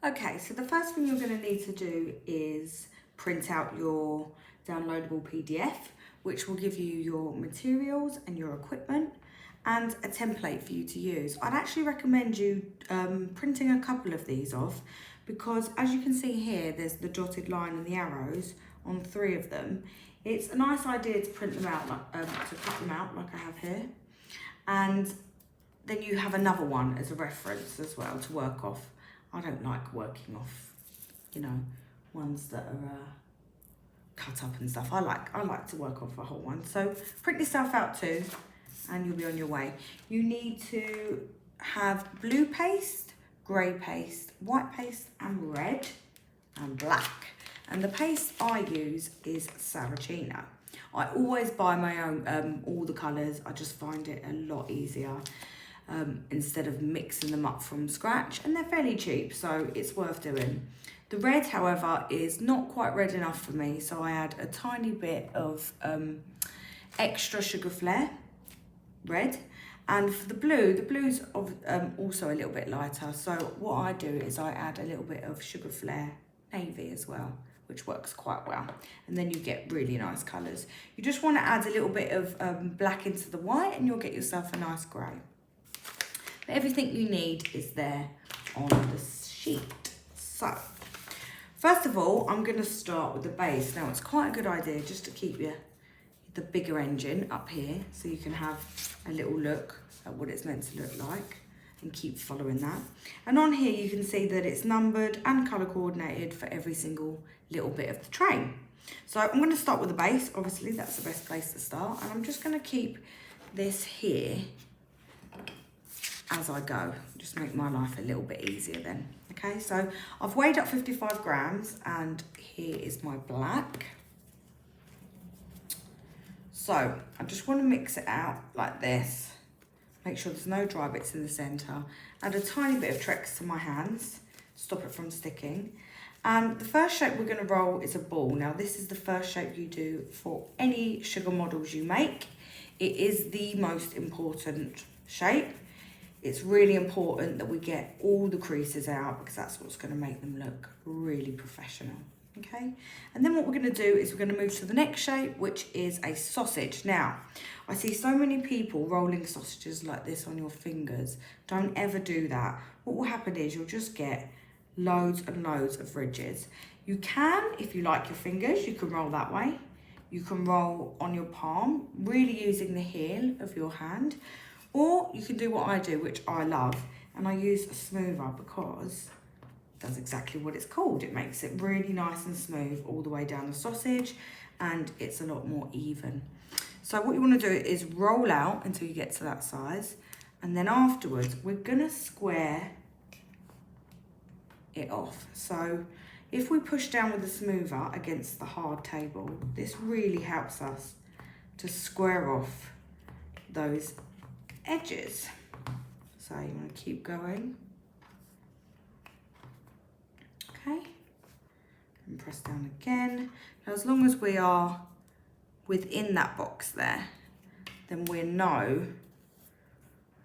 Okay, so the first thing you're going to need to do is print out your downloadable PDF, which will give you your materials and your equipment and a template for you to use. I'd actually recommend you printing a couple of these off, because as you can see here, there's the dotted line and the arrows on 3 of them. It's a nice idea to print them out, to cut them out like I have here. And then you have another one as a reference as well to work off. I don't like working off, ones that are cut up and stuff. I like to work off a whole one. So print yourself out too, and you'll be on your way. You need to have blue paste, grey paste, white paste, and red and black. And the paste I use is Saracino. I always buy my own, all the colours. I just find it a lot easier. Instead of mixing them up from scratch, and they're fairly cheap, so it's worth doing. The red, however, is not quite red enough for me, so I add a tiny bit of extra Sugar Flare red. And for the blue's also a little bit lighter, so what I do is I add a little bit of Sugar Flare navy as well, which works quite well, and then you get really nice colours. You just want to add a little bit of black into the white, and you'll get yourself a nice grey. But everything you need is there on the sheet. So, first of all, I'm going to start with the base. Now, it's quite a good idea just to keep the bigger engine up here, so you can have a little look at what it's meant to look like and keep following that. And on here, you can see that it's numbered and colour coordinated for every single little bit of the train. So I'm going to start with the base. Obviously, that's the best place to start. And I'm just going to keep this here as I go, just make my life a little bit easier then. Okay, so I've weighed up 55 grams, and here is my black. So I just want to mix it out like this. Make sure there's no dry bits in the centre. Add a tiny bit of Trex to my hands, stop it from sticking. And the first shape we're going to roll is a ball. Now, this is the first shape you do for any sugar models you make. It is the most important shape. It's really important that we get all the creases out, because that's what's going to make them look really professional, okay? And then what we're going to do is we're going to move to the next shape, which is a sausage. Now, I see so many people rolling sausages like this on your fingers. Don't ever do that. What will happen is you'll just get loads and loads of ridges. You can, if you like your fingers, you can roll that way. You can roll on your palm, really using the heel of your hand. Or you can do what I do, which I love, and I use a smoother because it does exactly what it's called. It makes it really nice and smooth all the way down the sausage, and it's a lot more even. So what you want to do is roll out until you get to that size, and then afterwards we're going to square it off. So if we push down with the smoother against the hard table, this really helps us to square off those edges. So you want to keep going. Okay, and press down again. Now, as long as we are within that box there, then we know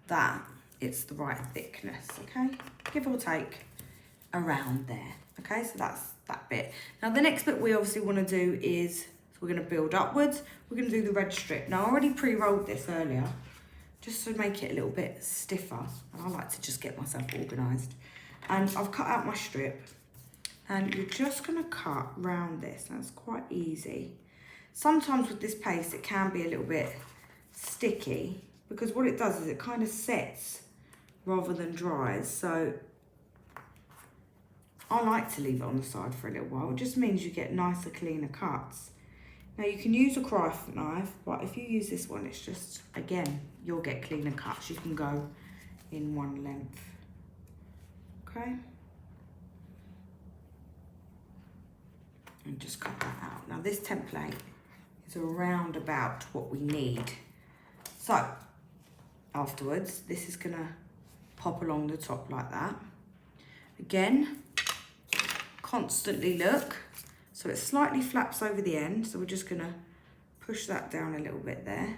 that it's the right thickness, okay? Give or take around there, okay? So that's that bit. Now, the next bit we obviously want to do is, so we're going to build upwards. We're going to do the red strip. Now, I already pre-rolled this earlier, just to make it a little bit stiffer. And I like to just get myself organised. And I've cut out my strip, and you're just going to cut round this. That's quite easy. Sometimes with this paste, it can be a little bit sticky, because what it does is it kind of sets rather than dries. So I like to leave it on the side for a little while. It just means you get nicer, cleaner cuts. Now, you can use a craft knife, but if you use this one, it's just, again, you'll get cleaner cuts. You can go in one length, okay? And just cut that out. Now, this template is around about what we need. So, afterwards, this is gonna pop along the top like that. Again, constantly look. So it slightly flaps over the end, so we're just gonna push that down a little bit there.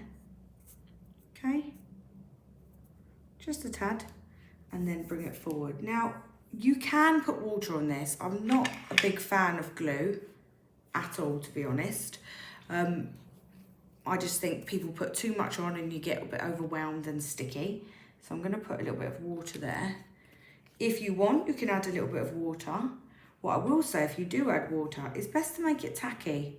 Okay, just a tad, and then bring it forward. Now, you can put water on this. I'm not a big fan of glue at all, to be honest. I just think people put too much on and you get a bit overwhelmed and sticky. So I'm going to put a little bit of water there. If you want, you can add a little bit of water. What I will say, if you do add water, it's best to make it tacky.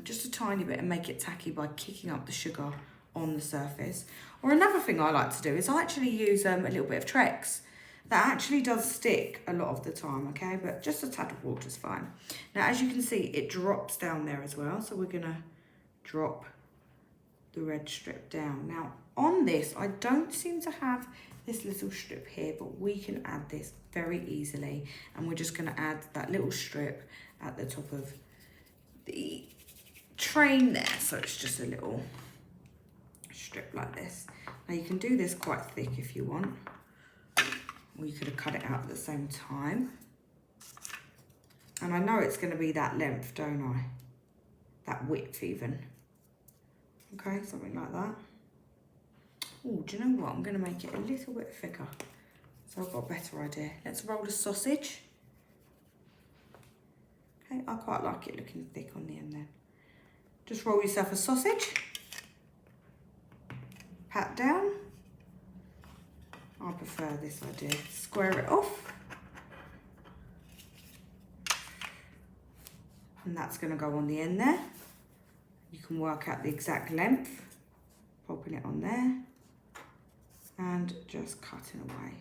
Just a tiny bit, and make it tacky by kicking up the sugar on the surface. Or another thing I like to do is I actually use a little bit of Trex. That actually does stick a lot of the time, okay? But just a tad of water is fine. Now, as you can see, it drops down there as well. So we're gonna drop the red strip down. Now, on this, I don't seem to have this little strip here, but we can add this very easily. And we're just gonna add that little strip at the top of the train there. So it's just a little strip like this. Now, you can do this quite thick if you want. Or you could have cut it out at the same time. And I know it's going to be that length, don't I? That width even. Okay, something like that. Oh, do you know what? I'm going to make it a little bit thicker. So I've got a better idea. Let's roll a sausage. Okay, I quite like it looking thick on the end then. Just roll yourself a sausage. Pat down. I prefer this idea. Square it off. And that's going to go on the end there. You can work out the exact length. Popping it on there. And just cutting away.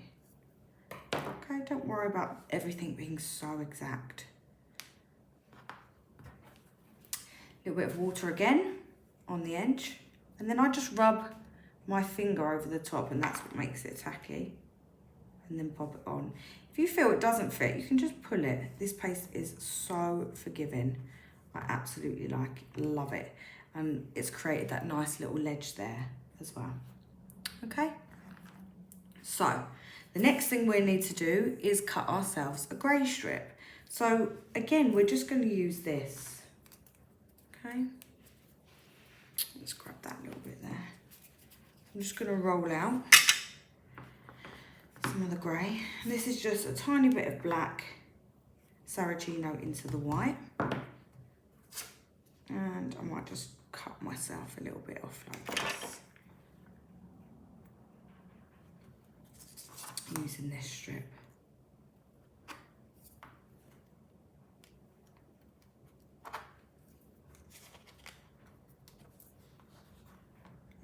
Okay, don't worry about everything being so exact. A little bit of water again on the edge. And then I just rub my finger over the top, and that's what makes it tacky. And then pop it on. If you feel it doesn't fit, you can just pull it. This paste is so forgiving. I absolutely love it. And it's created that nice little ledge there as well. Okay. So the next thing we need to do is cut ourselves a grey strip. So again, we're just going to use this. Okay. Let's grab that little bit there. I'm just going to roll out some of the grey. This is just a tiny bit of black Saraceno into the white. And I might just cut myself a little bit off like this. Using this strip.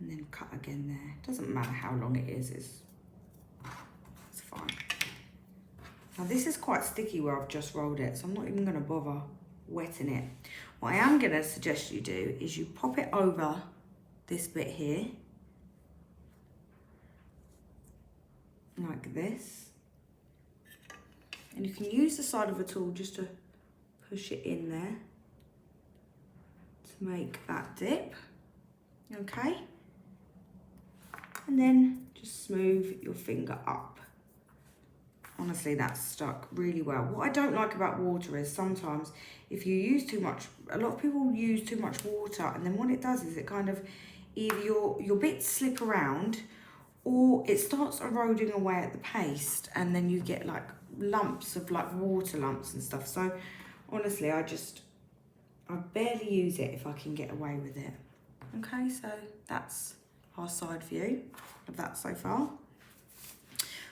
And then cut again there. Doesn't matter how long it is, it's fine. Now this is quite sticky where I've just rolled it, so I'm not even gonna bother wetting it. What I am gonna suggest you do is you pop it over this bit here, like this. And you can use the side of a tool just to push it in there to make that dip, okay? And then just smooth your finger up. Honestly, that's stuck really well. What I don't like about water is sometimes if you use too much, a lot of people use too much water, and then what it does is it kind of, either your bits slip around or it starts eroding away at the paste, and then you get like lumps of like water lumps and stuff. So honestly, I barely use it if I can get away with it. Okay, so that's our side view of that so far.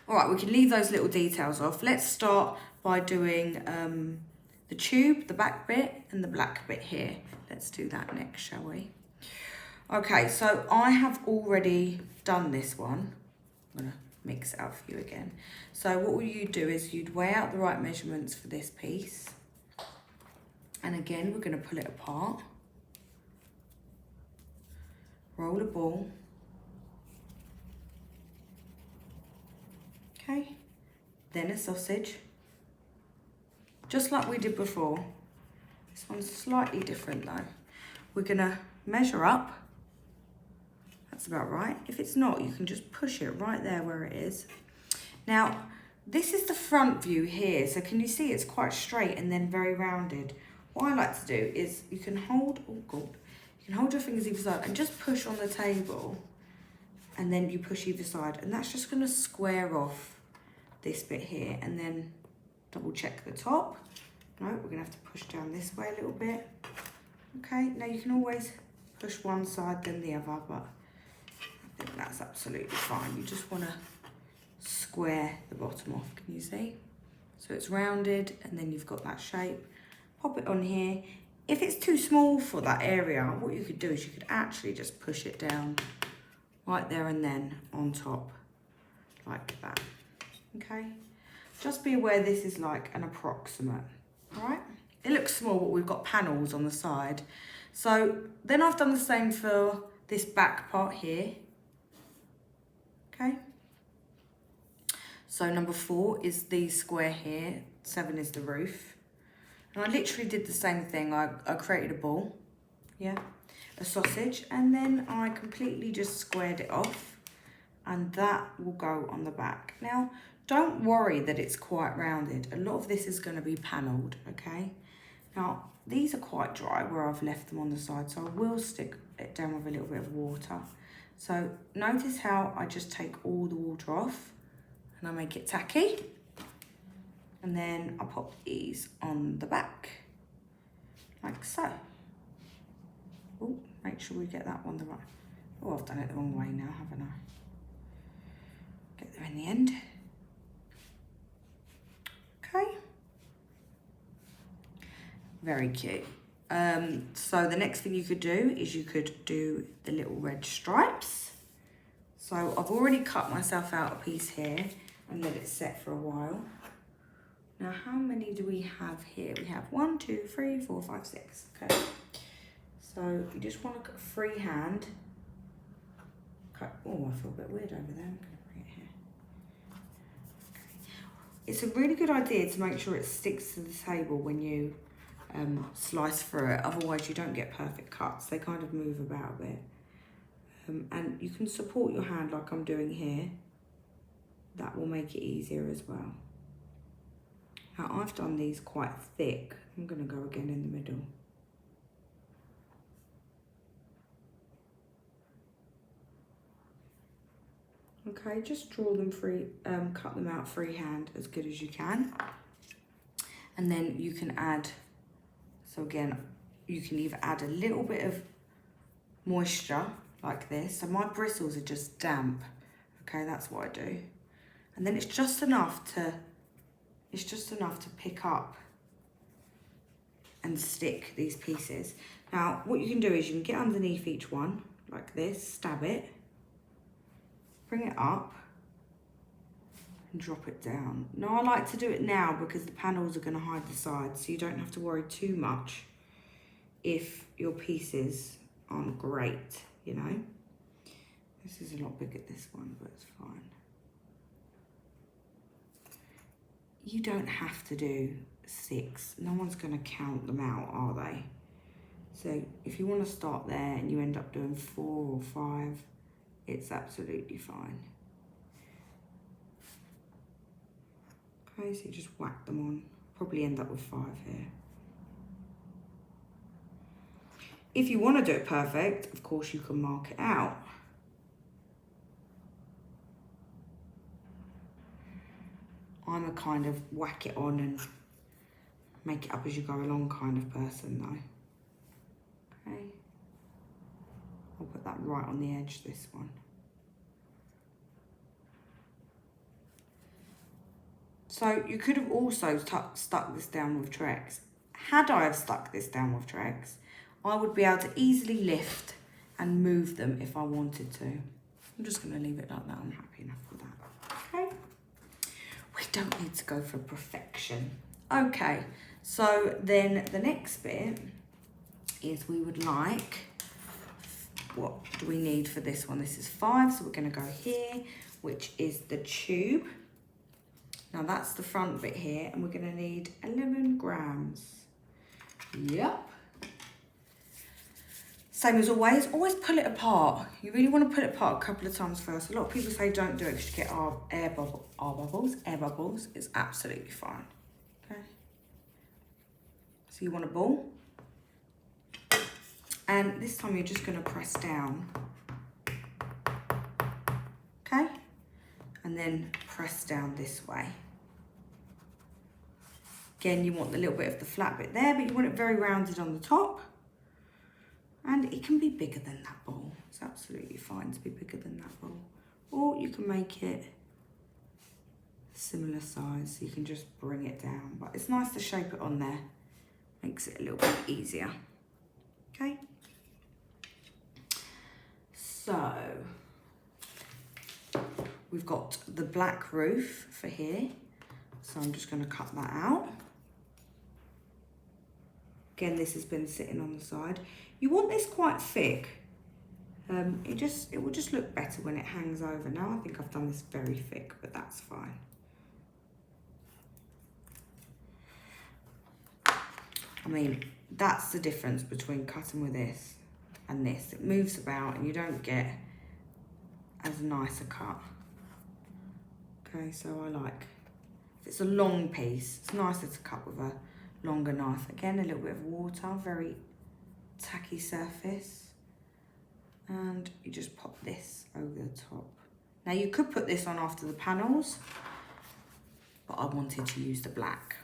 All right, we can leave those little details off. Let's start by doing the tube, the back bit, and the black bit here. Let's do that next, shall we? Okay, so I have already done this one. I'm gonna mix it up for you again. So what you do is you'd weigh out the right measurements for this piece. And again, we're gonna pull it apart. Roll a ball. Okay, then a sausage, just like we did before. This one's slightly different though. We're gonna measure up. That's about right. If it's not, you can just push it right there where it is. Now, this is the front view here. So can you see it's quite straight and then very rounded? What I like to do is you can hold, oh God, you can hold your fingers either side and just push on the table, and then you push either side, and that's just gonna square off this bit here and then double check the top. No, we're gonna have to push down this way a little bit. Okay, now you can always push one side then the other, but I think that's absolutely fine. You just wanna square the bottom off, can you see? So it's rounded and then you've got that shape. Pop it on here. If it's too small for that area, what you could do is you could actually just push it down right there and then on top, like that, okay? Just be aware this is like an approximate, all right? It looks small, but we've got panels on the side. So then I've done the same for this back part here, okay? So number 4 is the square here, 7 is the roof. And I literally did the same thing. I created a ball, yeah, a sausage, and then I completely just squared it off, and that will go on the back. Now, don't worry that it's quite rounded. A lot of this is going to be panelled, okay? Now, these are quite dry where I've left them on the side, so I will stick it down with a little bit of water. So notice how I just take all the water off and I make it tacky. And then I pop these on the back, like so. Oh, make sure we get that one the right. Oh, I've done it the wrong way now, haven't I? Get there in the end. Okay. Very cute. So the next thing you could do is you could do the little red stripes. So I've already cut myself out a piece here and let it set for a while. Now, how many do we have here? We have 1, 2, 3, 4, 5, 6. Okay. So you just want to freehand cut. Oh, I feel a bit weird over there. I'm going to bring it here. Okay. It's a really good idea to make sure it sticks to the table when you slice through it. Otherwise, you don't get perfect cuts. They kind of move about a bit. And you can support your hand like I'm doing here. That will make it easier as well. Now, I've done these quite thick. I'm going to go again in the middle. Okay, just draw them free, cut them out freehand as good as you can. And then you can add, so again, you can either add a little bit of moisture like this. So my bristles are just damp. Okay, that's what I do. And then it's just enough to pick up and stick these pieces. Now, what you can do is you can get underneath each one like this, stab it, bring it up and drop it down. Now, I like to do it now because the panels are going to hide the sides, so you don't have to worry too much if your pieces aren't great, you know. This is a lot bigger, this one, but it's fine. You don't have to do 6. No one's going to count them out, are they? So if you want to start there and you end up doing 4 or 5, it's absolutely fine. Okay, so you just whack them on. Probably end up with 5 here. If you want to do it perfect, of course you can mark it out. I'm a kind of whack it on and make it up as you go along kind of person though. Okay. I'll put that right on the edge, this one. So you could have also stuck this down with Trex. Had I have stuck this down with Trex, I would be able to easily lift and move them if I wanted to. I'm just going to leave it like that. I'm happy enough with that. Okay. We don't need to go for perfection. Okay, so then the next bit is we would like, what do we need for this one? This is 5, so we're going to go here, which is the tube. Now that's the front bit here, and we're going to need 11 grams. Yep. Same as always pull it apart. You really want to pull it apart a couple of times first. A lot of people say don't do it because you get air bubbles. It's absolutely fine. Okay. So you want a ball. And this time you're just going to press down. Okay. and then press down this way. Again, you want the little bit of the flat bit there, but you want it very rounded on the top. And it can be bigger than that ball. It's absolutely fine to be bigger than that ball. Or you can make it similar size, so you can just bring it down. But it's nice to shape it on there. Makes it a little bit easier. Okay. So, we've got the black roof for here. So I'm just going to cut that out. Again, this has been sitting on the side. You want this quite thick. It will just look better when it hangs over. Now I think I've done this very thick, but that's fine. I mean, that's the difference between cutting with this and this. It moves about and you don't get as nice a cut. Okay, so I like, if it's a long piece, it's nicer to cut with a longer knife. Again, a little bit of water, very tacky surface. And you just pop this over the top. Now you could put this on after the panels, but I wanted to use the black.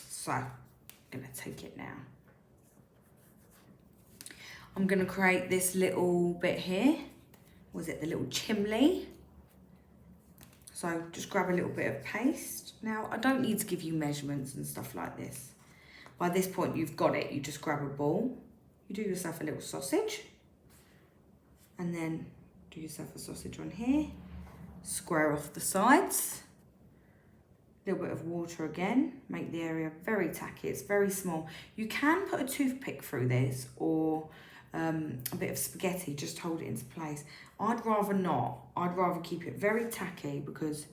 So, I'm gonna take it now. I'm gonna create this little bit here. Was it the little chimney? So just grab a little bit of paste. Now, I don't need to give you measurements and stuff like this. By this point, you've got it. You just grab a ball. You do yourself a little sausage. And then do yourself a sausage on here. Square off the sides. A little bit of water again. Make the area very tacky. It's very small. You can put a toothpick through this or a bit of spaghetti, just to hold it into place. I'd rather not. I'd rather keep it very tacky because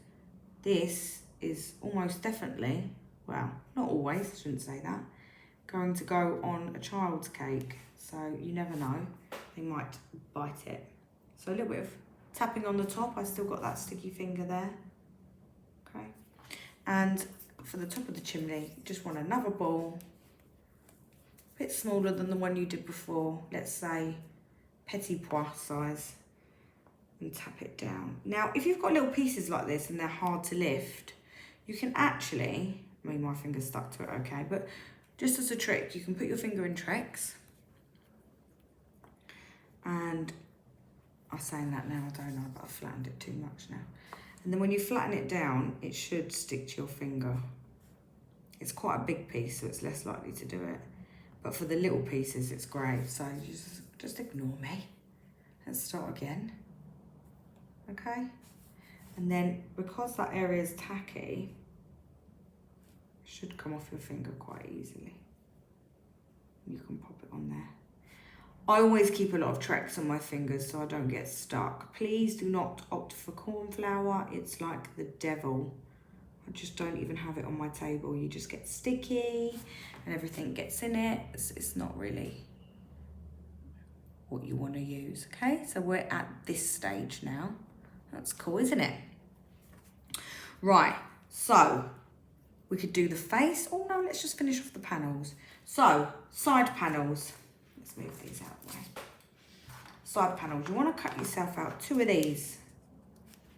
this is almost definitely, well, not always, I shouldn't say that, going to go on a child's cake. So you never know, they might bite it. So a little bit of tapping on the top. I still got that sticky finger there. Okay. And for the top of the chimney, you just want another ball, a bit smaller than the one you did before. Let's say petit pois size. And tap it down. Now, if you've got little pieces like this and they're hard to lift, you can actually, I mean, my finger's stuck to it, okay, but just as a trick, you can put your finger in Trex. And I'm saying that now, I don't know, but I've flattened it too much now. And then when you flatten it down, it should stick to your finger. It's quite a big piece, so it's less likely to do it. But for the little pieces, it's great. So you just ignore me. Let's start again. Okay, and then because that area is tacky, it should come off your finger quite easily. You can pop it on there. I always keep a lot of Trex on my fingers so I don't get stuck. Please do not opt for corn flour. It's like the devil. I just don't even have it on my table. You just get sticky and everything gets in it. It's not really what you want to use, okay? So we're at this stage now. That's cool, isn't it? Right, so we could do the face. Oh no, let's just finish off the panels. So, side panels. Let's move these out of the way. Side panels, you want to cut yourself out 2 of these.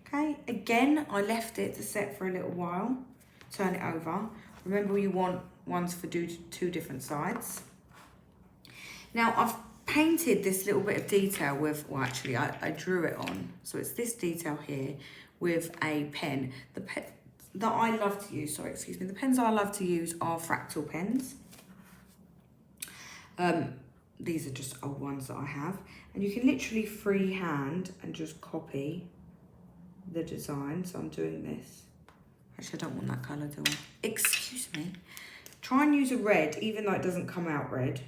Okay, again, I left it to set for a little while. Turn it over. Remember, you want ones for 2 different sides. Now, I've painted this little bit of detail with, well actually I drew it on. So it's this detail here with a pen. The pen that I love to use, sorry, excuse me, the pens I love to use are Fractal pens. These are just old ones that I have. And you can literally freehand and just copy the design. So I'm doing this. Actually, I don't want that colour, do I? Excuse me. Try and use a red, even though it doesn't come out red.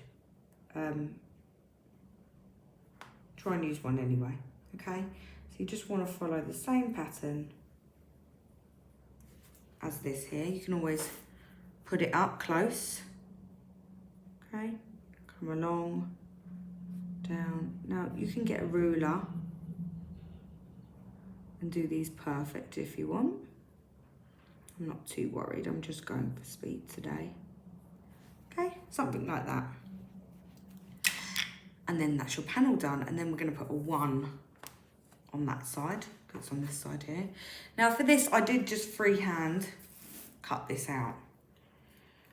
Try and use one anyway, okay? So you just want to follow the same pattern as this here. You can always put it up close, okay? Come along, down. Now you can get a ruler and do these perfect if you want. I'm not too worried, I'm just going for speed today. Okay, something like that. And then that's your panel done. And then we're gonna put a 1 on that side, It's on this side here. Now for this, I did just freehand cut this out.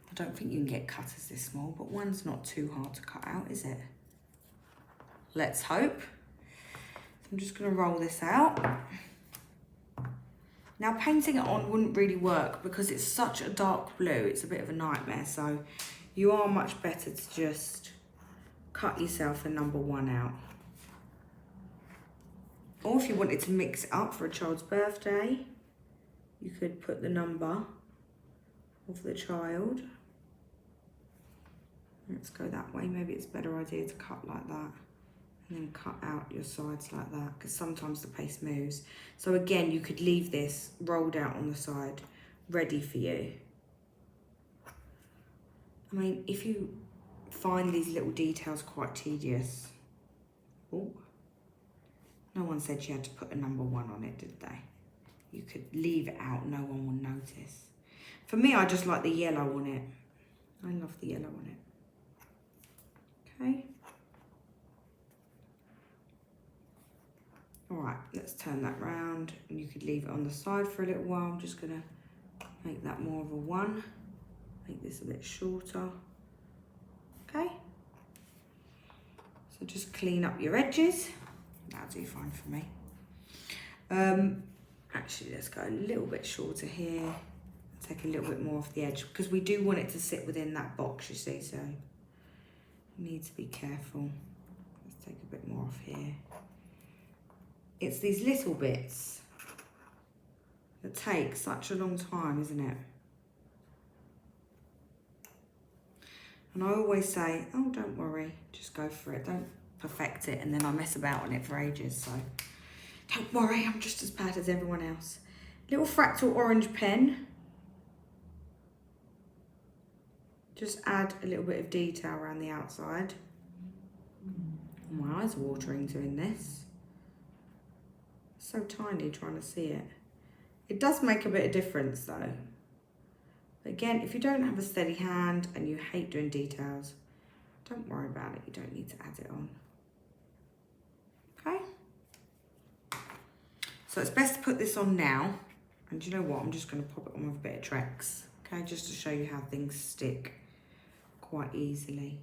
I don't think you can get cutters this small, but one's not too hard to cut out, is it? Let's hope. So I'm just gonna roll this out. Now painting it on wouldn't really work because it's such a dark blue, it's a bit of a nightmare. So you are much better to just cut yourself a number 1 out. Or if you wanted to mix it up for a child's birthday, you could put the number of the child. Let's go that way. Maybe it's a better idea to cut like that and then cut out your sides like that, because sometimes the paste moves. So again, you could leave this rolled out on the side, ready for you. I mean, if you find these little details quite tedious, oh, no one said you had to put a number 1 on it, did they? You could leave it out, no one will notice. For me, I just like the yellow on it. I love the yellow on it. Okay. All right, let's turn that round, and you could leave it on the side for a little while. I'm just gonna make that more of a 1. Make this a bit shorter. Okay. So just clean up your edges. That'll do fine for me. Actually, let's go a little bit shorter here. Take a little bit more off the edge because we do want it to sit within that box, you see, so you need to be careful. Let's take a bit more off here. It's these little bits that take such a long time, isn't it? And I always say, oh, don't worry, just go for it. Don't perfect it, and then I mess about on it for ages, so don't worry, I'm just as bad as everyone else. Little fractal orange pen. Just add a little bit of detail around the outside. My eyes are watering doing this. So tiny trying to see it. It does make a bit of difference though. Again, if you don't have a steady hand and you hate doing details, don't worry about it. You don't need to add it on. Okay? So it's best to put this on now. And you know what? I'm just going to pop it on with a bit of Trex. Okay? Just to show you how things stick quite easily.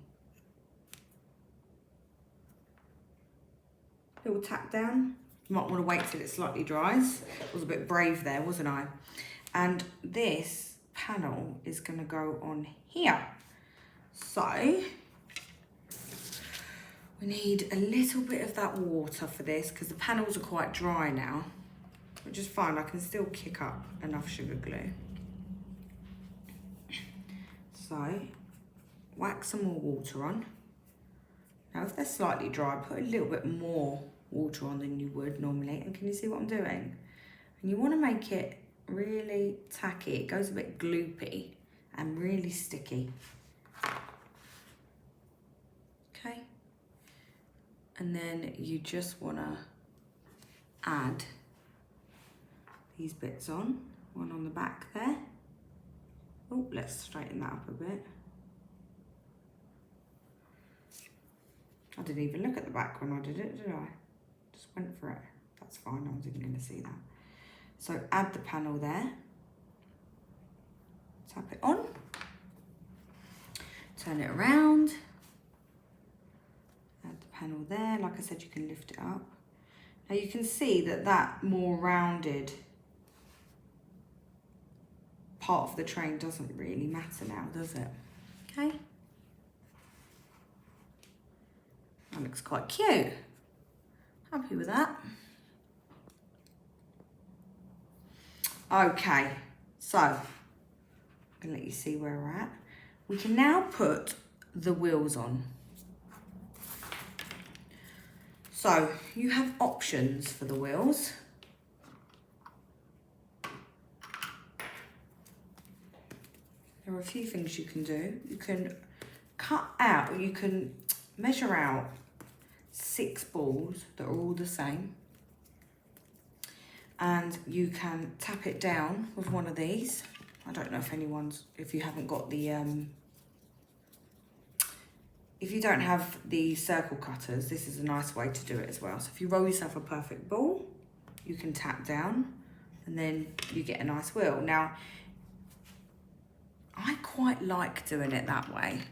Little tap down. You might want to wait till it slightly dries. I was a bit brave there, wasn't I? And this panel is going to go on here. So we need a little bit of that water for this because the panels are quite dry now, which is fine. I can still kick up enough sugar glue. So whack some more water on. Now if they're slightly dry, put a little bit more water on than you would normally. And can you see what I'm doing? And you want to make it really tacky. It goes a bit gloopy and really sticky. Okay. And then you just want to add these bits on. One on the back there. Oh, let's straighten that up a bit. I didn't even look at the back when I did it, did I? Just went for it. That's fine, I was even going to see that. So add the panel there. Tap it on. Turn it around. Add the panel there. Like I said, you can lift it up. Now you can see that that more rounded part of the train doesn't really matter now, does it? Okay. That looks quite cute. Happy with that. Okay, so I'm gonna let you see where we're at. We can now put the wheels on. So you have options for the wheels. There are a few things you can do. You can cut out, you can measure out 6 balls that are all the same. And you can tap it down with one of these. I don't know if you haven't got the, if you don't have the circle cutters, this is a nice way to do it as well. So if you roll yourself a perfect ball, you can tap down and then you get a nice wheel. Now, I quite like doing it that way.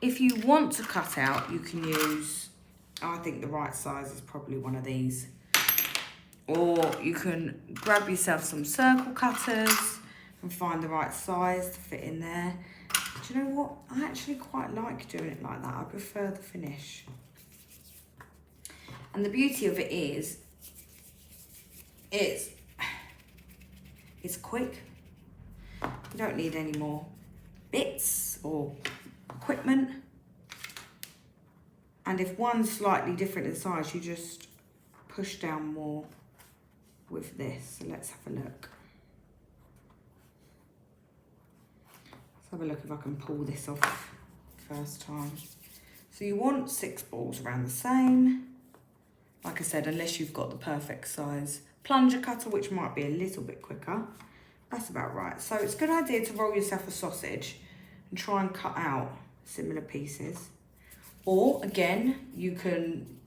If you want to cut out, you can use, I think the right size is probably one of these. Or you can grab yourself some circle cutters and find the right size to fit in there. Do you know what? I actually quite like doing it like that. I prefer the finish. And the beauty of it is, it's quick. You don't need any more bits or equipment. And if one's slightly different in size, you just push down more with this. So let's have a look. Let's have a look if I can pull this off first time. So you want 6 balls around the same. Like I said, unless you've got the perfect size plunger cutter, which might be a little bit quicker. That's about right. So it's a good idea to roll yourself a sausage and try and cut out similar pieces. Or again, you can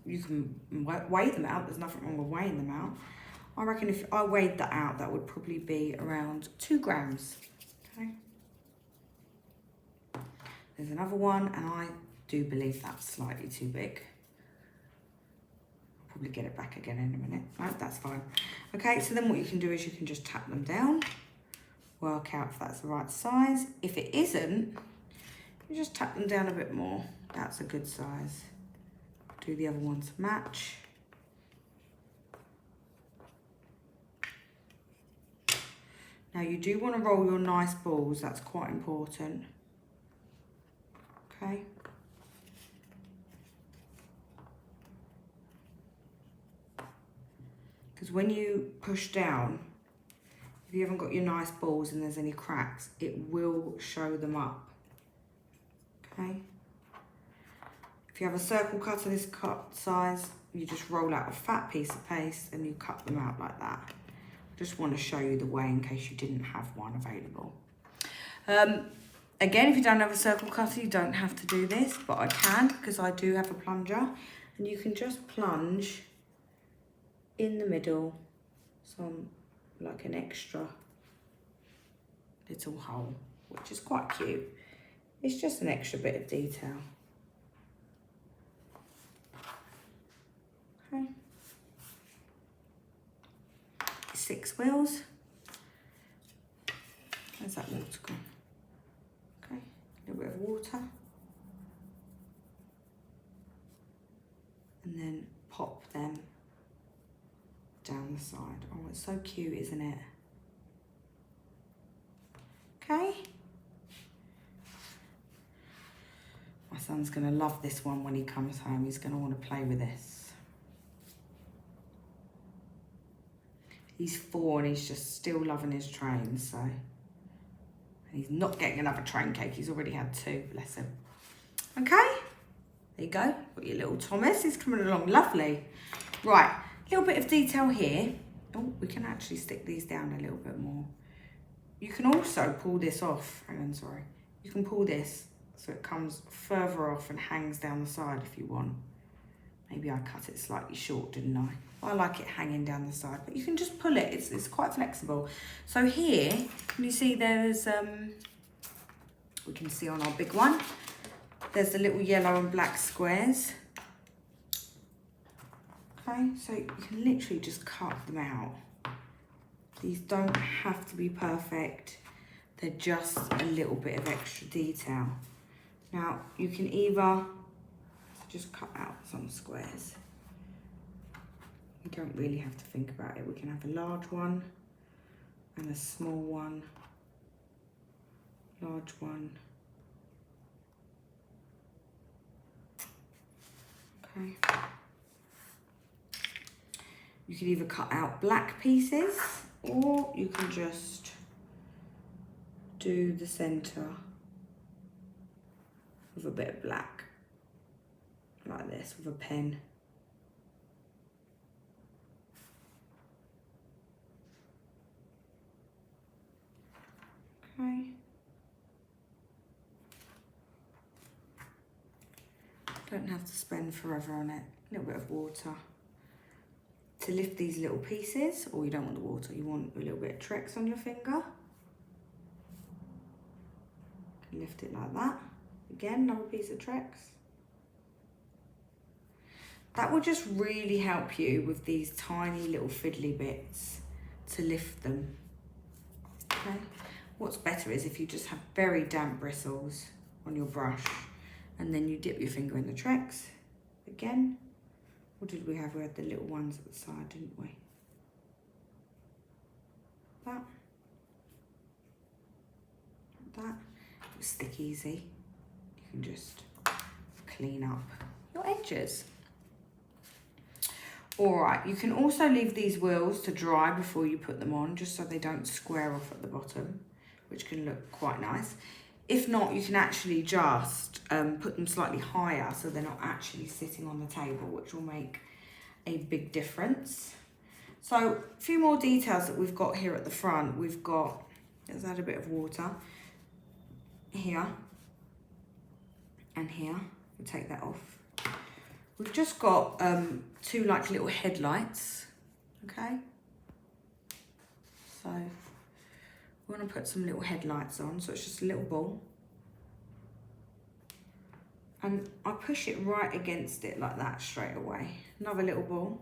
weigh them out. There's nothing wrong with weighing them out. I reckon if I weighed that out, that would probably be around 2 grams. Okay. There's another one, and I do believe that's slightly too big. I'll probably get it back again in a minute. No, that's fine. Okay, so then what you can do is you can just tap them down, work out if that's the right size. If it isn't, you just tap them down a bit more. That's a good size. Do the other one to match. Now you do want to roll your nice balls, that's quite important. Okay. Because when you push down, if you haven't got your nice balls and there's any cracks, it will show them up. Okay. If you have a circle cutter this cut size, you just roll out a fat piece of paste and you cut them out like that. Just want to show you the way in case you didn't have one available. Again, if you don't have a circle cutter, you don't have to do this, but I can because I do have a plunger, and you can just plunge in the middle, some like an extra little hole, which is quite cute. It's just an extra bit of detail. Okay. 6 wheels. Where's that water gone? Okay, a little bit of water. And then pop them down the side. Oh, it's so cute, isn't it? Okay. My son's gonna love this one when he comes home. He's gonna want to play with this. He's 4 and he's just still loving his trains, so. And he's not getting another train cake. He's already had 2, bless him. Okay, there you go. Got your little Thomas, he's coming along, lovely. Right, a little bit of detail here. Oh, we can actually stick these down a little bit more. You can also pull this off, hang on, sorry. You can pull this so it comes further off and hangs down the side if you want. Maybe I cut it slightly short, didn't I? I like it hanging down the side, but you can just pull it. It's quite flexible. So here, can you see there's, we can see on our big one, there's the little yellow and black squares. Okay, so you can literally just cut them out. These don't have to be perfect. They're just a little bit of extra detail. Now, you can either just cut out some squares. You don't really have to think about it. We can have a large one and a small one, large one. Okay. You can either cut out black pieces or you can just do the center with a bit of black, like this, with a pen. Okay. Don't have to spend forever on it. A little bit of water. to lift these little pieces, or you don't want the water, you want a little bit of Trex on your finger. Lift it like that. Again, another piece of Trex. That will just really help you with these tiny little fiddly bits to lift them. Okay. What's better is if you just have very damp bristles on your brush and then you dip your finger in the Trex. Again, what did we have? We had the little ones at the side, didn't we? That. That. It was stick easy. You can just clean up your edges. Alright, you can also leave these wheels to dry before you put them on, just so they don't square off at the bottom, which can look quite nice. If not, you can actually just put them slightly higher so they're not actually sitting on the table, which will make a big difference. So, a few more details that we've got here at the front. We've got, let's add a bit of water here and here. We'll take that off. We've just got two like little headlights, okay? So we want to put some little headlights on, so it's just a little ball. And I push it right against it like that straight away. Another little ball.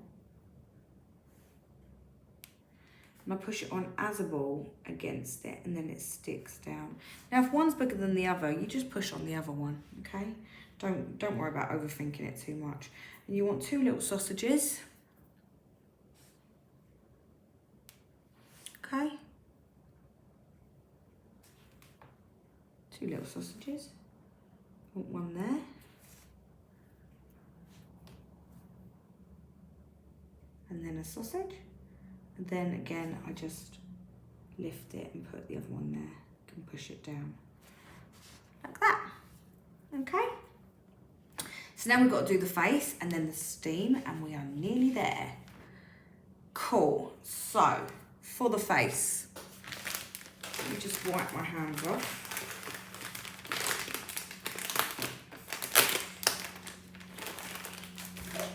And I push it on as a ball against it, and then it sticks down. Now if one's bigger than the other, you just push on the other one, okay? Don't worry about overthinking it too much. And you want two little sausages. Okay. Two little sausages. Want one there. And then a sausage. And then again, I just lift it and put the other one there. You can push it down. Like that. Okay. So now we've got to do the face and then the steam, and we are nearly there. Cool. So, for the face, let me just wipe my hands off.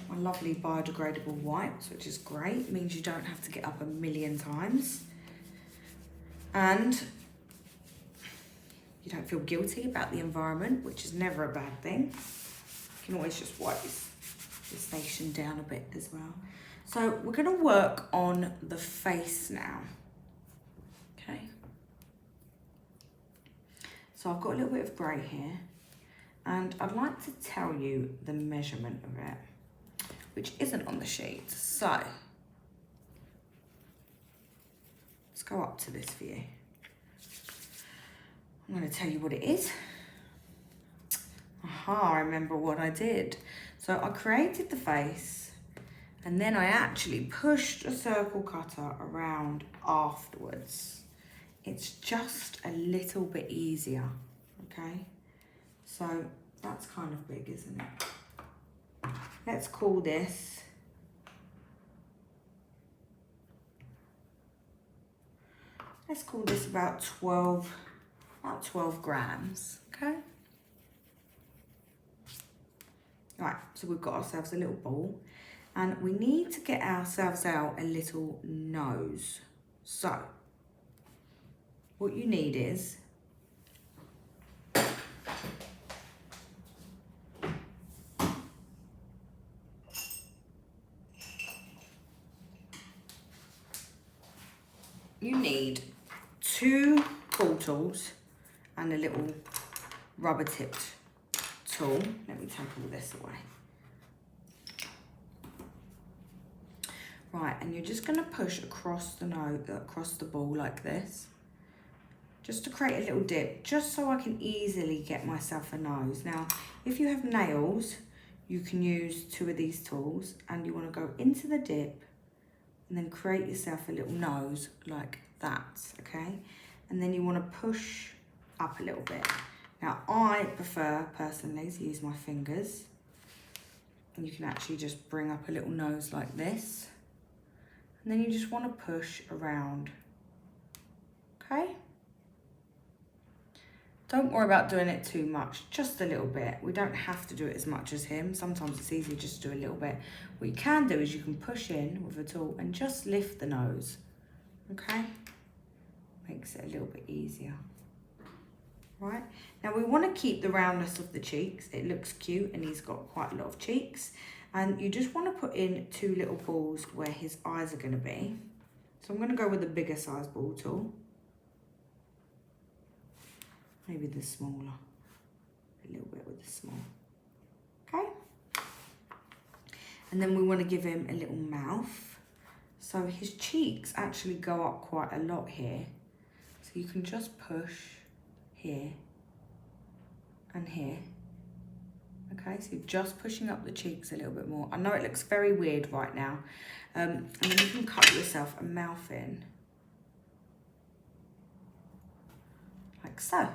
My lovely biodegradable wipes, which is great. It means you don't have to get up a million times. And you don't feel guilty about the environment, which is never a bad thing. You can always just wipe the station down a bit as well. So we're going to work on the face now. Okay. So I've got a little bit of grey here, and I'd like to tell you the measurement of it, which isn't on the sheet. So let's go up to this for you. I'm going to tell you what it is. Aha, I remember what I did. So I created the face, and then I actually pushed a circle cutter around afterwards. It's just a little bit easier, okay? So that's kind of big, isn't it? Let's call this about 12 grams, okay? Right, so we've got ourselves a little ball, and we need to get ourselves out a little nose. So what you need is two ball tools and a little rubber tipped tool. Let me take all this away. Right, and you're just going to push across the nose, across the ball like this, just to create a little dip, just so I can easily get myself a nose. Now, if you have nails, you can use two of these tools, and you want to go into the dip and then create yourself a little nose like that, okay? And then you want to push up a little bit. Now, I prefer, personally, to use my fingers. And you can actually just bring up a little nose like this. And then you just want to push around, okay? Don't worry about doing it too much, just a little bit. We don't have to do it as much as him. Sometimes it's easier just to do a little bit. What you can do is you can push in with a tool and just lift the nose, okay? Makes it a little bit easier. Right, now we want to keep the roundness of the cheeks. It looks cute and he's got quite a lot of cheeks. And you just want to put in 2 little balls where his eyes are going to be. So I'm going to go with the bigger size ball tool. Maybe the smaller, a little bit with the small, okay? And then we want to give him a little mouth. So his cheeks actually go up quite a lot here. So you can just push here and here. Okay, so you're just pushing up the cheeks a little bit more. I know it looks very weird right now. And then you can cut yourself a mouth in. Like so.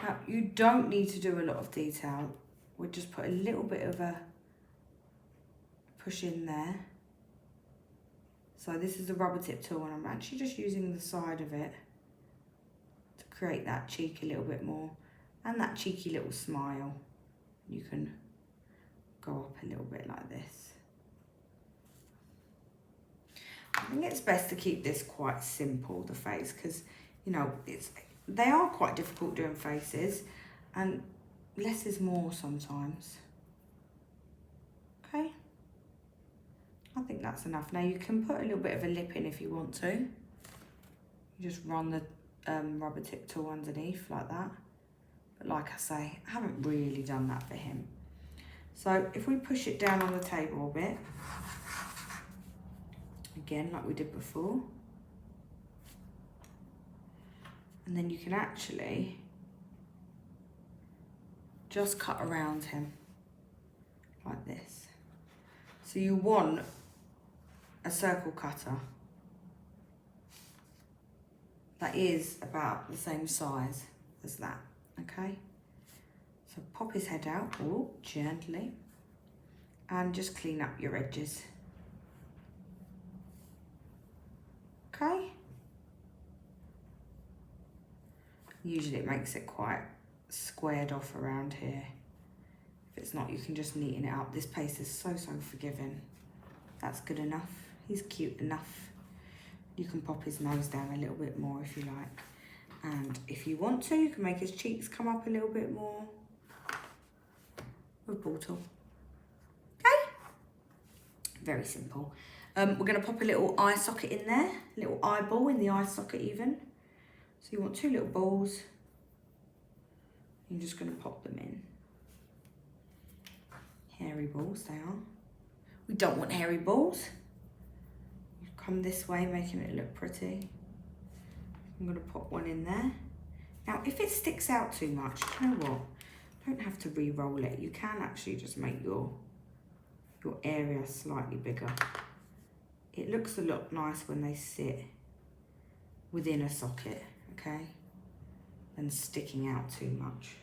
Now, you don't need to do a lot of detail. We'll just put a little bit of a push in there. So this is a rubber tip tool and I'm actually just using the side of it to create that cheek a little bit more and that cheeky little smile. You can go up a little bit like this. I think it's best to keep this quite simple, the face, because, you know, they are quite difficult doing faces and less is more sometimes. Okay, I think that's enough. Now you can put a little bit of a lip in if you want to. You just run the rubber tip tool underneath like that. But like I say, I haven't really done that for him. So if we push it down on the table a bit, again like we did before, and then you can actually just cut around him like this. So you want a circle cutter that is about the same size as that, okay? So pop his head out, oh, gently, and just clean up your edges. Okay? Usually it makes it quite squared off around here. If it's not, you can just neaten it up. This paste is so forgiving. That's good enough. He's cute enough. You can pop his nose down a little bit more if you like. And if you want to, you can make his cheeks come up a little bit more with ball tool. Okay? Very simple. We're going to pop a little eye socket in there, a little eyeball in the eye socket even. So you want 2 little balls. You're just going to pop them in. Hairy balls they are. We don't want hairy balls. You come this way, making it look pretty. I'm going to pop one in there. Now, if it sticks out too much, you know what? Don't have to re-roll it. You can actually just make your area slightly bigger. It looks a lot nicer when they sit within a socket, okay? Than sticking out too much.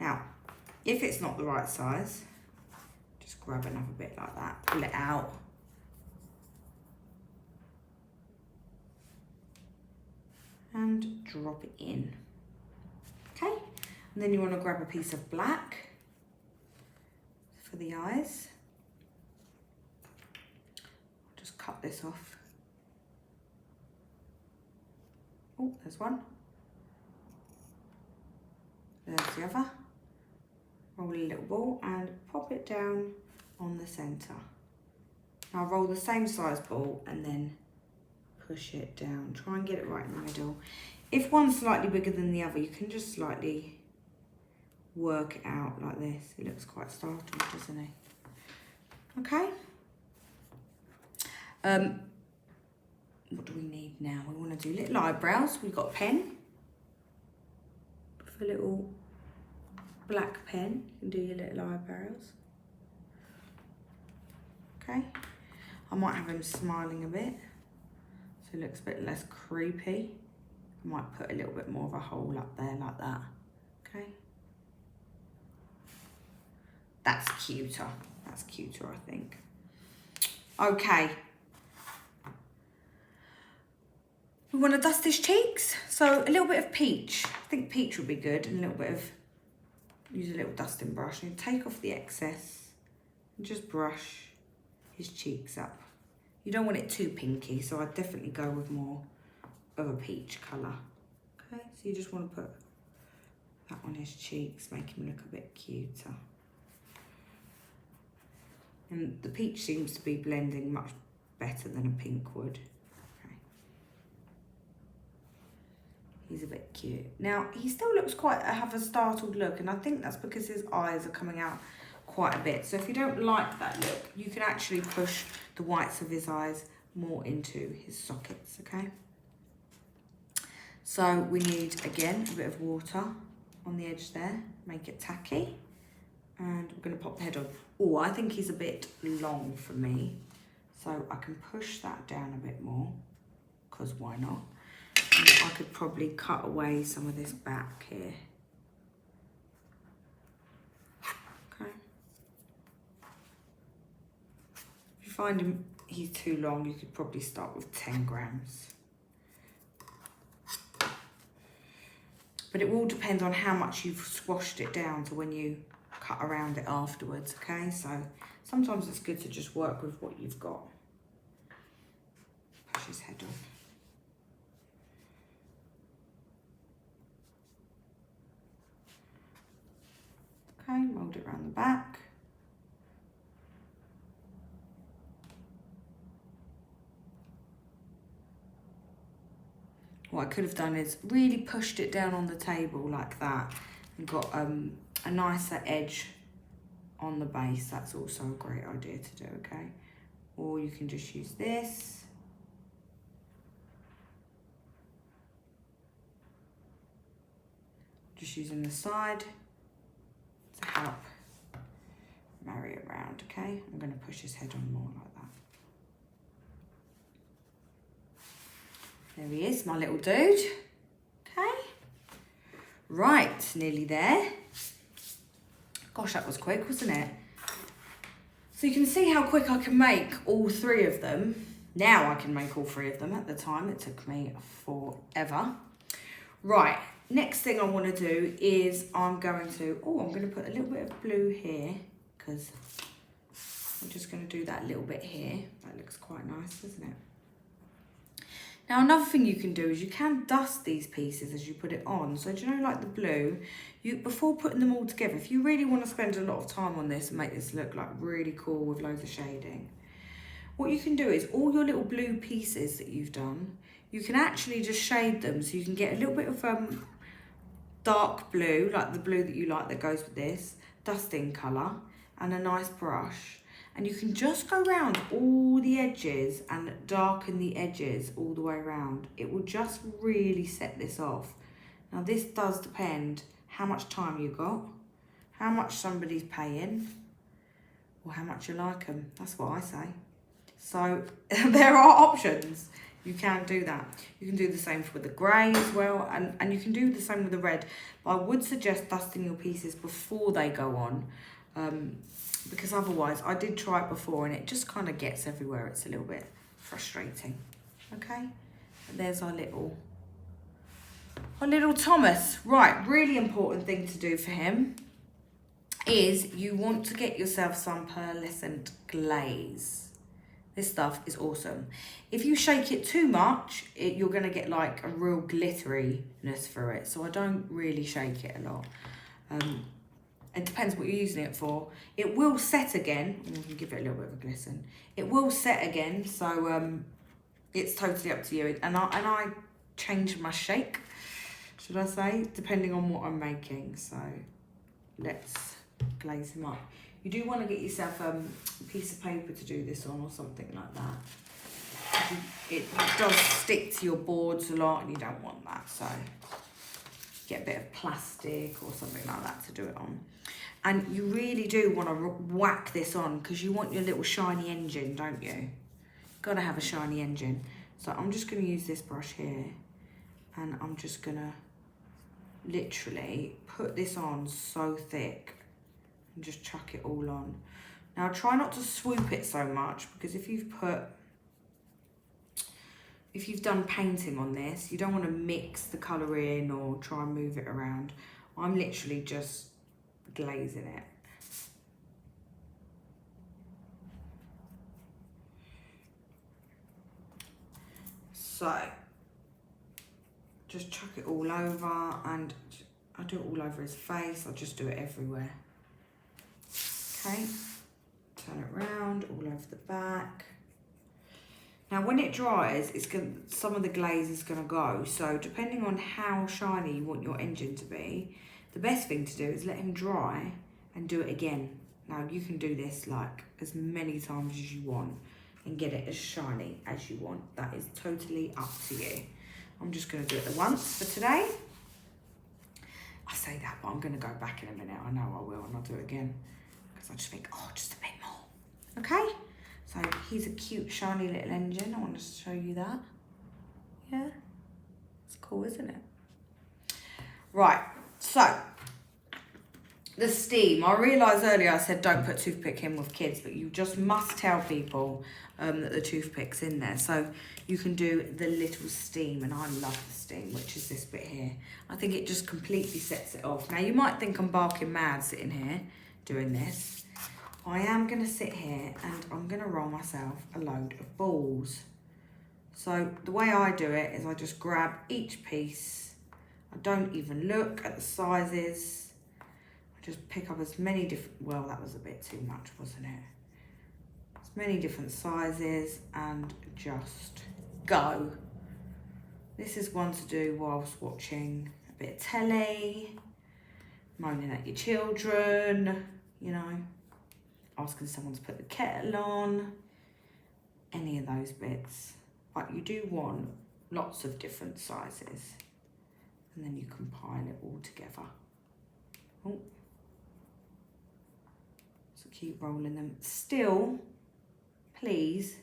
Now, if it's not the right size, just grab another bit like that, pull it out. And drop it in, okay? And then you want to grab a piece of black for the eyes. Just cut this off. Oh, there's one. There's the other. Roll a little ball and pop it down on the center. Now roll the same size ball and then push it down. Try and get it right in the middle. If one's slightly bigger than the other, you can just slightly work it out like this. It looks quite startled, doesn't it? Okay. What do we need now? We want to do little eyebrows. We've got a pen. For a little black pen, you can do your little eyebrows. Okay. I might have him smiling a bit, so it looks a bit less creepy. I might put a little bit more of a hole up there like that. Okay. That's cuter. That's cuter, I think. Okay. We want to dust his cheeks, so a little bit of peach. I think peach would be good, and a little bit of, use a little dusting brush and take off the excess and just brush his cheeks up. You don't want it too pinky, so I'd definitely go with more of a peach colour. Okay, so you just want to put that on his cheeks, make him look a bit cuter. And the peach seems to be blending much better than a pink would. Okay. He's a bit cute. Now, he still looks have a startled look, and I think that's because his eyes are coming out quite a bit. So if you don't like that look, you can actually push the whites of his eyes more into his sockets, okay? So we need, again, a bit of water on the edge there, make it tacky. And we're going to pop the head on. Oh, I think he's a bit long for me. So I can push that down a bit more, because why not? And I could probably cut away some of this back here. Okay. If you find he's too long, you could probably start with 10 grams. But it will depend on how much you've squashed it down to when you cut around it afterwards, okay? So sometimes it's good to just work with what you've got. Push his head on. Okay, mould it around the back. What I could have done is really pushed it down on the table like that and got a nicer edge on the base. That's also a great idea to do, okay? Or you can just use this. Just using the side to help marry it around, okay? I'm going to push his head on more like that. There he is, my little dude. Okay. Right, nearly there. Gosh, that was quick, wasn't it? So you can see how quick I can make all three of them. Now I can make all three of them. At the time, it took me forever. Right, next thing I want to do is I'm going to put a little bit of blue here, because I'm just going to do that little bit here. That looks quite nice, doesn't it? Now, another thing you can do is you can dust these pieces as you put it on. So do you know, like the blue, before putting them all together, if you really want to spend a lot of time on this and make this look like really cool with loads of shading, what you can do is all your little blue pieces that you've done, you can actually just shade them so you can get a little bit of dark blue, like the blue that you like that goes with this, dusting colour, and a nice brush. And you can just go around all the edges and darken the edges all the way around. It will just really set this off. Now this does depend how much time you got, how much somebody's paying, or how much you like them. That's what I say. So there are options. You can do that. You can do the same with the grey as well, and you can do the same with the red. But I would suggest dusting your pieces before they go on. Because otherwise, I did try it before and it just kind of gets everywhere. It's a little bit frustrating. Okay, and there's our little Thomas. Right, really important thing to do for him is you want to get yourself some pearlescent glaze. This stuff is awesome. If you shake it too much, you're going to get like a real glitteriness for it. So I don't really shake it a lot. It depends what you're using it for. It will set again. I'm going to give it a little bit of a glisten. It will set again, so it's totally up to you. And I change my shake, should I say, depending on what I'm making. So let's glaze him up. You do want to get yourself a piece of paper to do this on or something like that. It does stick to your boards a lot and you don't want that, so get a bit of plastic or something like that to do it on. And you really do want to whack this on because you want your little shiny engine, don't you? Got to have a shiny engine. So I'm just going to use this brush here and I'm just going to literally put this on so thick and just chuck it all on. Now try not to swoop it so much because if you've put if you've done painting on this, you don't want to mix the colour in or try and move it around. I'm literally just glazing it. So, just chuck it all over, and I do it all over his face. I just do it everywhere. Okay, turn it around, all over the back. Now when it dries, some of the glaze is going to go. So depending on how shiny you want your engine to be, the best thing to do is let him dry and do it again. Now you can do this like as many times as you want and get it as shiny as you want. That is totally up to you. I'm just going to do it once for today. I say that, but I'm going to go back in a minute. I know I will, and I'll do it again. Because I just think, oh, just a bit more. Okay? So he's a cute, shiny little engine. I want to show you that. Yeah? It's cool, isn't it? Right, so the steam. I realised earlier I said don't put toothpick in with kids, but you just must tell people that the toothpick's in there. So you can do the little steam, and I love the steam, which is this bit here. I think it just completely sets it off. Now you might think I'm barking mad sitting here doing this. I am going to sit here and I'm going to roll myself a load of balls. So the way I do it is I just grab each piece. I don't even look at the sizes. I just pick up as many different, well, that was a bit too much, wasn't it? As many different sizes and just go. This is one to do whilst watching a bit of telly, moaning at your children, you know, asking someone to put the kettle on, any of those bits. But you do want lots of different sizes, and then you compile it all together. Oh. So keep rolling them. Still, please,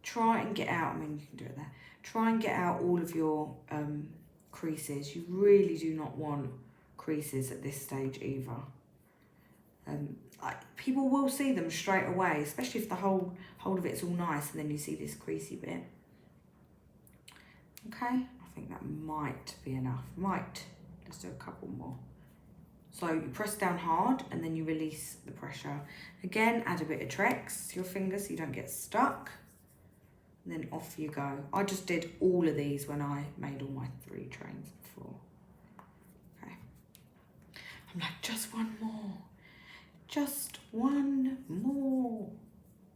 try and get out, I mean, you can do it there. Try and get out all of your creases. You really do not want creases at this stage either. People will see them straight away, especially if the whole of it's all nice and then you see this creasy bit. Okay, I think that might be enough. Let's do a couple more. So you press down hard and then you release the pressure. Again, add a bit of Trex to your fingers so you don't get stuck. And then off you go. I just did all of these when I made all my 3 trains before. Okay. I'm like, just one more. Just one more.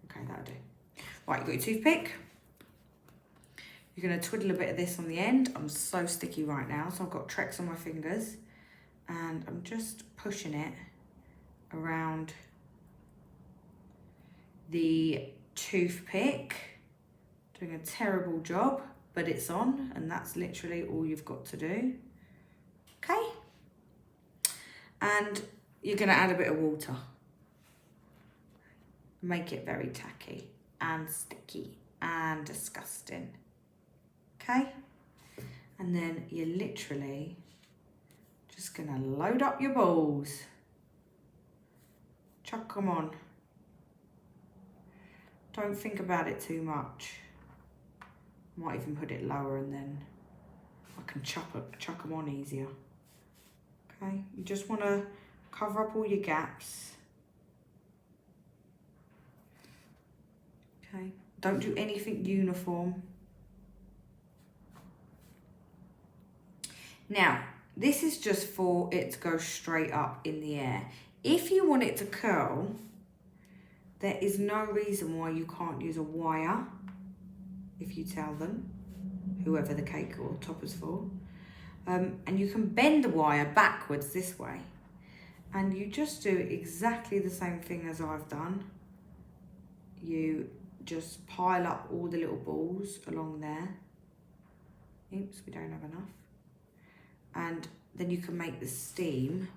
Okay, that'll do. Right, you got your toothpick. You're going to twiddle a bit of this on the end. I'm so sticky right now, so I've got Trex on my fingers. And I'm just pushing it around the toothpick. Doing a terrible job, but it's on, and that's literally all you've got to do. Okay? And you're going to add a bit of water. Make it very tacky and sticky and disgusting. Okay? And then you're literally just going to load up your balls. Chuck them on. Don't think about it too much. Might even put it lower and then I can chuck them on easier. Okay, you just want to cover up all your gaps. Okay, don't do anything uniform. Now, this is just for it to go straight up in the air. If you want it to curl, there is no reason why you can't use a wire, if you tell them, whoever the cake or topper's for. And you can bend the wire backwards this way. And you just do exactly the same thing as I've done. You just pile up all the little balls along there. Oops, we don't have enough. And then you can make the steam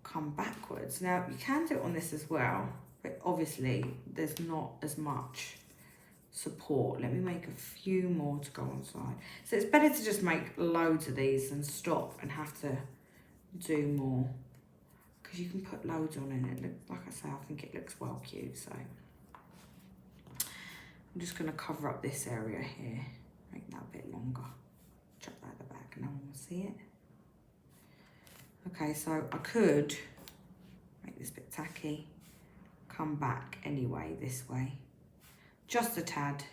come backwards. Now, you can do it on this as well, but obviously there's not as much support. Let me make a few more to go on side. So it's better to just make loads of these than stop and have to do more, because you can put loads on in it. Like I say, I think it looks well cute. So I'm just going to cover up this area here, make that a bit longer. Chuck that at the back, no one will see it. Okay, so I could make this bit tacky, come back anyway this way, just a tad.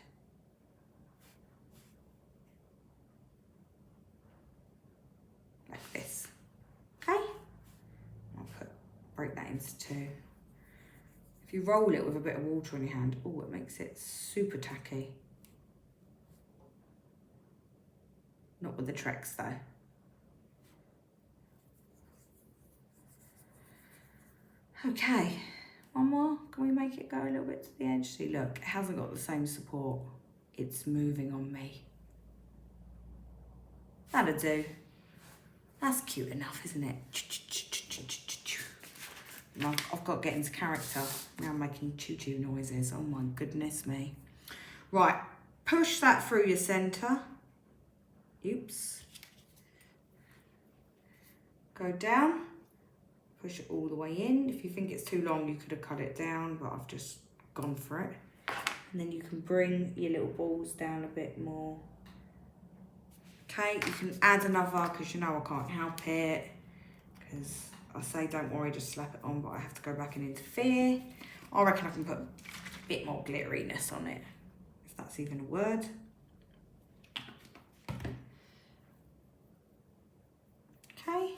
Like this, okay? I'll break that into two. If you roll it with a bit of water on your hand, oh, it makes it super tacky. Not with the Trex though. Okay, one more. Can we make it go a little bit to the edge? See, look, it hasn't got the same support. It's moving on me. That'll do. That's cute enough, isn't it? I've got to get into character. Now I'm making choo-choo noises. Oh my goodness me. Right, push that through your centre. Oops. Go down. Push it all the way in. If you think it's too long, you could have cut it down, but I've just gone for it. And then you can bring your little balls down a bit more. Okay, you can add another, because you know I can't help it. Because I say, don't worry, just slap it on, but I have to go back and interfere. I reckon I can put a bit more glitteriness on it, if that's even a word. Okay.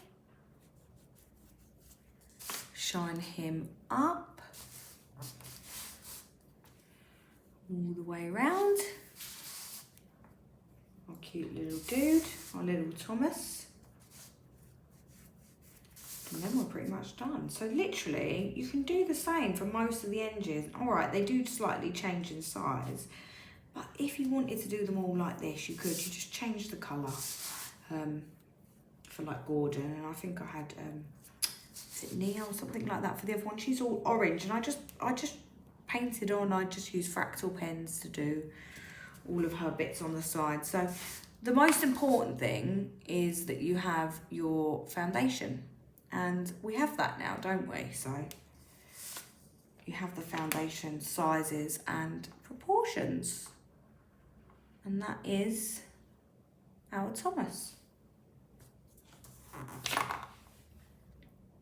Shine him up all the way around. Our cute little dude, our little Thomas. And then we're pretty much done. So literally, you can do the same for most of the edges. All right, they do slightly change in size, but if you wanted to do them all like this, you could. You just change the colour for like Gordon, and I think I had is it Nia or something like that for the other one. She's all orange, and I just painted on. I just used Fractal pens to do all of her bits on the side. So the most important thing is that you have your foundation, and we have that now, don't we? So you have the foundation sizes and proportions, and that is our Thomas.